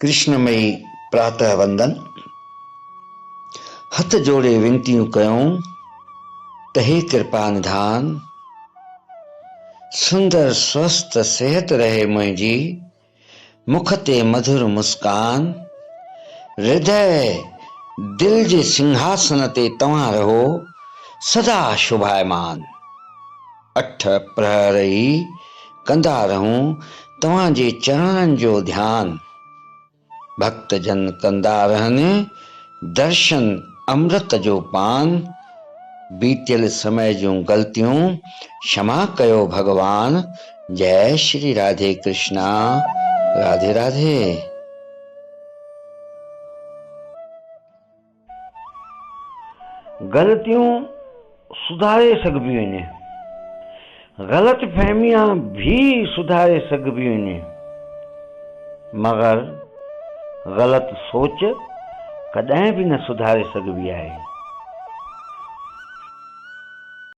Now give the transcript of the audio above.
कृष्णमयी प्रातः वंदन। हथ जोड़े विनतियूं कयूं त हे कृपा निधान, सुंदर स्वस्थ सेहत रहे मुंहिंजी, मुख ते मधुर मुस्कान, हृदय दिल जे सिंहासन ते तव्हां रहो सदा शुभायमान। अठ प्रहर ई कंदा रहूं तव्हां जे चरणनि जो ध्यान। भक्त जन कंदा रहनि दर्शन अमृत जो पान। बीतियल समय जूं ग़लतियूं क्षमा कयो भगवान। जय श्री राधे कृष्णा। राधे राधे। ग़लतियूं सुधारे सघबियूं आहिनि, ग़लत फहमियां भी सुधारे सघबियूं आहिनि, मगर ग़लत सोच कॾहिं बि न सुधारे सघबी आहे।